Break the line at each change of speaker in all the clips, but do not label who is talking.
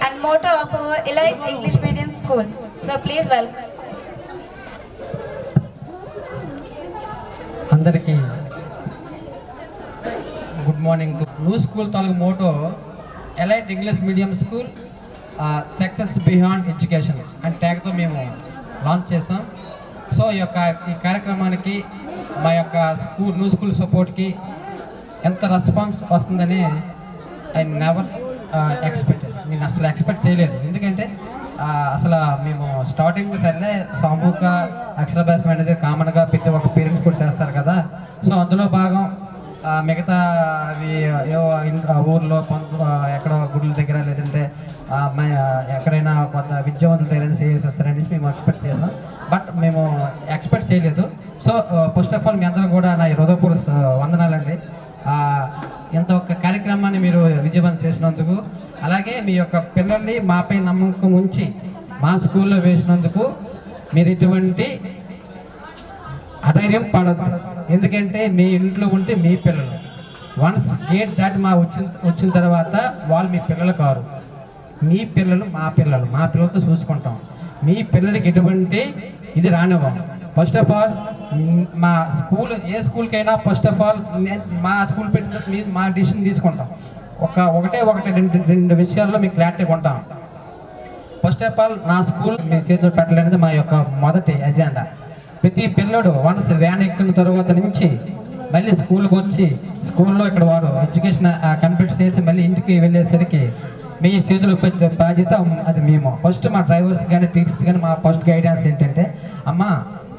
and motto of our Elite English Medium School. So please welcome.
అందరికీ good morning. New school తాలూకు motto elite English medium school success beyond education అని ట్యాగ్తో మేము launch చేసాం. So ఈ కార్యక్రమానికి మా యొక్క న్యూ స్కూల్ సపోర్ట్కి ఎంత రెస్పాన్స్ వస్తుందని ఐ నెవర్ నేను అసలు ఎక్స్పెక్ట్ చేయలేదు. ఎందుకంటే అసలు మేము స్టార్టింగ్ సరే సామూహిక అక్షరాభ్యాసం అనేది కామన్గా ప్రతి ఒక్క పేరెంట్స్ కూడా చేస్తారు కదా. సో అందులో భాగం మిగతా అవి ఊర్లో ఎక్కడో గుడుల దగ్గర లేదంటే ఎక్కడైనా కొంత విద్యావంతులు పేరెంట్స్ చేసేస్తారనేసి మేము ఎక్స్పెక్ట్ చేసాం. బట్ మేము ఎక్స్పెక్ట్ చేయలేదు. సో ఫస్ట్ ఆఫ్ ఆల్ మీ అందరూ కూడా నా హృదయపూర్వక వందనాలండి. ఇంత ఒక కార్యక్రమాన్ని మీరు విజయవంతం చేసినందుకు, అలాగే మీ యొక్క పిల్లల్ని మాపై నమ్మకం ఉంచి మా స్కూల్లో వేసినందుకు మీరు ఎటువంటి అధైర్యం పడదు. ఎందుకంటే మీ ఇంట్లో ఉంటే మీ పిల్లలు వన్స్ గేట్ దాటి వచ్చిన తర్వాత వాళ్ళు మీ పిల్లలు కారు. మీ పిల్లలు మా పిల్లలతో చూసుకుంటాం. మీ పిల్లలకి ఎటువంటి ఇది రానివ్వం. ఫస్ట్ ఆఫ్ ఆల్ మా స్కూల్ ఏ స్కూల్కైనా ఫస్ట్ ఆఫ్ ఆల్ మా స్కూల్ పెట్టిన మా డిసిషన్ తీసుకుంటాం. ఒకటి రెండు విషయాల్లో మీకు క్లారిటీగా ఉంటాం. ఫస్ట్ ఆఫ్ ఆల్ నా స్కూల్ మీ చేతులు పెట్టలేనిది మా యొక్క మొదటి ఎజెండా. ప్రతి పిల్లడు వన్స్ వ్యాన్ ఎక్కిన తర్వాత నుంచి మళ్ళీ స్కూల్కి వచ్చి స్కూల్లో ఇక్కడ వారు ఎడ్యుకేషన్ కంప్లీట్ చేసి మళ్ళీ ఇంటికి వెళ్ళేసరికి మీ చేతులు పెట్టే బాధ్యత అది మేము. ఫస్ట్ మా డ్రైవర్స్ కానీ టీచర్స్ కానీ మా ఫస్ట్ గైడెన్స్ ఏంటంటే, అమ్మ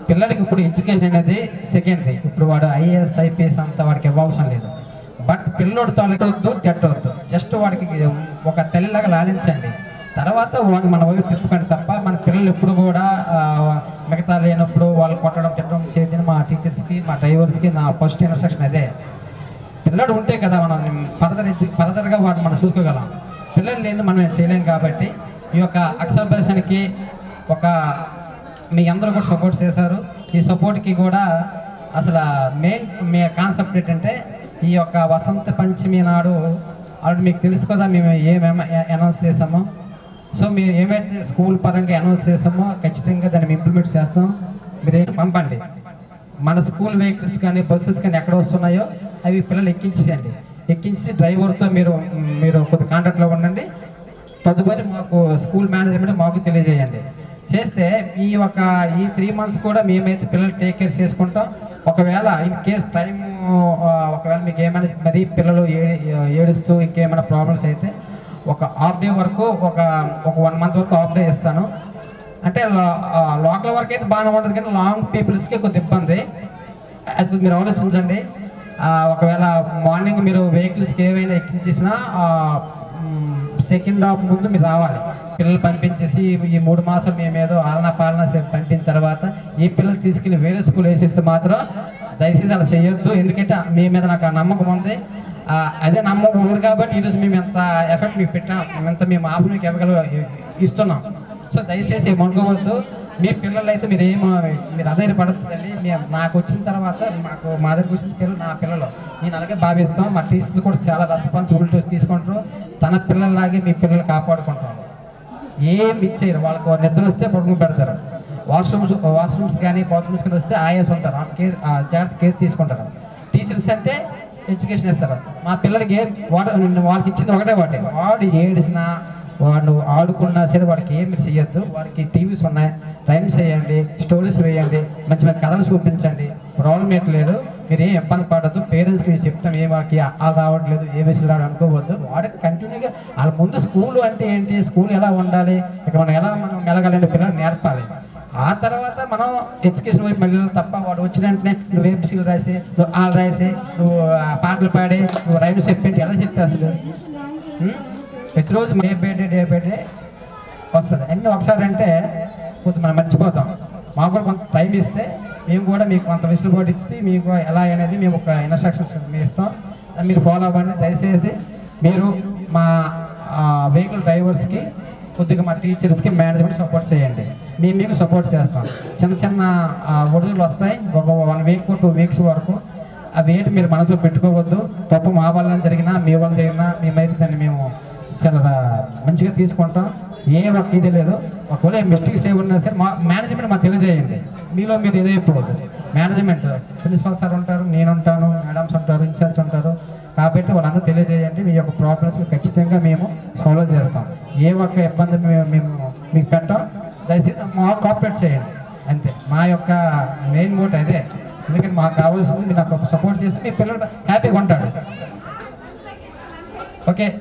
పిల్లలకి ఇప్పుడు ఎడ్యుకేషన్ అనేది సెకండరీ. ఇప్పుడు వాడు ఐఏఎస్ ఐపీఎస్ అంతా వాడికి ఇవ్వవసరం లేదు. బట్ పిల్లోడు తొలగొద్దు తిట్టవద్దు. జస్ట్ వాడికి ఒక తల్లిలాగా లాలించండి. తర్వాత వాడు మన వైపు తిప్పుకండి తప్ప మన పిల్లలు ఎప్పుడు కూడా మిగతా లేనప్పుడు వాళ్ళు కొట్టడం తిట్టడం చేయడం టీచర్స్కి మా డ్రైవర్స్కి నా ఫస్ట్ ఇన్స్ట్రక్షన్ అదే. పిల్లడు ఉంటే కదా మనం ఫర్దర్గా వాడు మనం చూసుకోగలం. పిల్లలు లేని మనం చేయలేం. కాబట్టి ఈ యొక్క అక్షరాభ్యాసానికి మీ అందరూ కూడా సపోర్ట్ చేశారు. ఈ సపోర్ట్కి కూడా అసలు మీ కాన్సెప్ట్ ఏంటంటే, ఈ యొక్క వసంత పంచమి నాడు ఆల్రెడీ మీకు తెలుసు కదా మేము ఏమేమి అనౌన్స్ చేసామో. సో మీరు ఏమైతే స్కూల్ పరంగా అనౌన్స్ చేసామో ఖచ్చితంగా దాన్ని ఇంప్లిమెంట్ చేస్తాం. మీరు పంపండి. మన స్కూల్ వెహికల్స్ కానీ బస్సెస్ కానీ ఎక్కడ వస్తున్నాయో అవి పిల్లలు ఎక్కించి డ్రైవర్తో మీరు కొద్ది కాంటాక్ట్లో ఉండండి. తదుపరి మాకు స్కూల్ మేనేజ్మెంట్ మాకు తెలియజేయండి. చేస్తే ఈ 3 months కూడా మేమైతే పిల్లలు టేక్ కేర్ చేసుకుంటాం. ఒకవేళ ఇన్ కేస్ ఒకవేళ మీకు ఏమైనా మరి పిల్లలు ఏడుస్తూ ఇంకేమైనా ప్రాబ్లమ్స్ అయితే ఒక హాఫ్ డే వరకు ఒక 1 month వరకు హాఫ్ డే ఇస్తాను. అంటే లోకల్ వరకు అయితే బాగానే ఉంటుంది, కానీ లాంగ్ పీపుల్స్కి కొద్ది ఇబ్బంది. అది మీరు ఆలోచించండి. ఒకవేళ మార్నింగ్ మీరు వెహికల్స్కి ఏవైనా ఎక్కించేసినా సెకండ్ హాఫ్ ముందు మీరు రావాలి. పిల్లలు పంపించేసి ఈ 3 మాసాలు మేమేదో ఆలనా పాలనా పంపిన తర్వాత ఈ పిల్లలు తీసుకెళ్ళి వేరే స్కూల్ వేసేస్తే మాత్రం దయచేసి అలా చేయొద్దు. ఎందుకంటే మీ మీద నాకు ఆ నమ్మకం ఉంది. అదే నమ్మకం ఉంది కాబట్టి ఈరోజు మేము ఎంత ఎఫెక్ట్ మీకు పెట్టాం, ఎంత మేము ఆఫర్ మీకు ఇస్తున్నాం. సో దయచేసి ఏమనుకోవద్దు. మీ పిల్లలు అయితే మీరు అధైర్యపడద్దు తల్లి. నాకు వచ్చిన తర్వాత మా దగ్గర వచ్చిన పిల్లలు నా పిల్లలు నేను అలాగే భావిస్తాం. మా టీచర్స్ కూడా చాలా రెస్పాన్సిబిలిటీ తీసుకుంటారు. తన పిల్లల్లాగే మీ పిల్లలు కాపాడుకుంటారు. ఏమి ఇచ్చేయరు. వాళ్ళకు నిద్ర వస్తే పడుకుని పెడతారు. వాష్రూమ్స్ కానీ బాత్రూమ్స్ కానీ వస్తే ఆయాస్ ఉంటారు. జాగ్రత్త కేర్ తీసుకుంటారు. టీచర్స్ అంటే ఎడ్యుకేషన్ ఇస్తారు. మా పిల్లలకి వాళ్ళకి ఇచ్చింది ఒకటే వాడు ఏడిసినా వాళ్ళు ఆడుకున్నా సరే వాడికి ఏమి చెయ్యొద్దు. వాడికి టీవీస్ ఉన్నాయి, రైమ్స్ వేయండి, స్టోరీస్ వేయండి, మంచి మంచి కథలు చూపించండి. ప్రాబ్లం ఏంటి లేదు. మీరు ఏం ఇబ్బంది పడద్దు. పేరెంట్స్కి చెప్తాం వాడికి రావట్లేదు ఏ విషయాలు రావడం అనుకోవద్దు. వాడికి కంటిన్యూగా వాళ్ళ ముందు స్కూల్ అంటే ఏంటి, స్కూల్ ఎలా ఉండాలి, ఇక మనం మెలగాలని పిల్లలు నేర్పాలి. ఆ తర్వాత మనం ఎడ్యుకేషన్ వైపు మళ్ళీ తప్ప వాడు వచ్చిన వెంటనే నువ్వు ఏబిసీలు రాసి, నువ్వు ఆలు రాసి, నువ్వు పాటలు పాడి, నువ్వు రైలు చెప్పేంటి ఎలా చెప్పి అసలు ప్రతిరోజు డే బై డే వస్తుంది. అన్నీ ఒకసారి అంటే కొంచెం మనం మర్చిపోతాం. మాకు కూడా కొంత టైం ఇస్తే మేము కూడా మీకు కొంత వెసులుబాటు ఇచ్చి మీకు ఎలా అనేది మేము ఒక ఇన్స్ట్రక్షన్స్ ఇస్తాం. మీరు ఫాలో అవ్వండి. దయచేసి మీరు మా వెహికల్ డ్రైవర్స్కి కొద్దిగా మా టీచర్స్కి మేనేజ్మెంట్ సపోర్ట్ చేయండి. మీకు సపోర్ట్ చేస్తాం. చిన్న ఒడుగులు వస్తాయి ఒక 1 week 2 weeks వరకు. అవి ఏంటి మీరు మనతో పెట్టుకోవద్దు. తప్పు మా వల్ల జరిగినా మీ వల్ల జరిగినా మేమైతే దాన్ని మేము చాలా మంచిగా తీసుకుంటాం. ఏ ఒక్క ఇది లేదు. ఒకవేళ మిస్టేక్స్ ఏ ఉన్నా సరే మా మేనేజ్మెంట్ మాకు తెలియజేయండి. మీలో మీరు ఇదైపోవద్దు. మేనేజ్మెంట్ ప్రిన్సిపల్ సార్ ఉంటారు, నేను ఉంటాను, మేడమ్స్ ఉంటారు, ఇన్ఛార్జ్ ఉంటారు. కాబట్టి వాళ్ళందరూ తెలియజేయండి. మీ యొక్క ప్రాబ్లమ్స్ ఖచ్చితంగా మేము సాల్వ్ చేస్తాం. ఏ ఒక్క ఇబ్బంది మేము మీకు పెట్టాం. దయచేసి మా కోఆపరేట్ చేయండి అంతే. మా యొక్క మెయిన్ మోట్ అదే. ఎందుకంటే మాకు కావాల్సింది మీరు నాకు సపోర్ట్ చేస్తే మీ పిల్లలు హ్యాపీగా ఉంటాడు. ఓకే.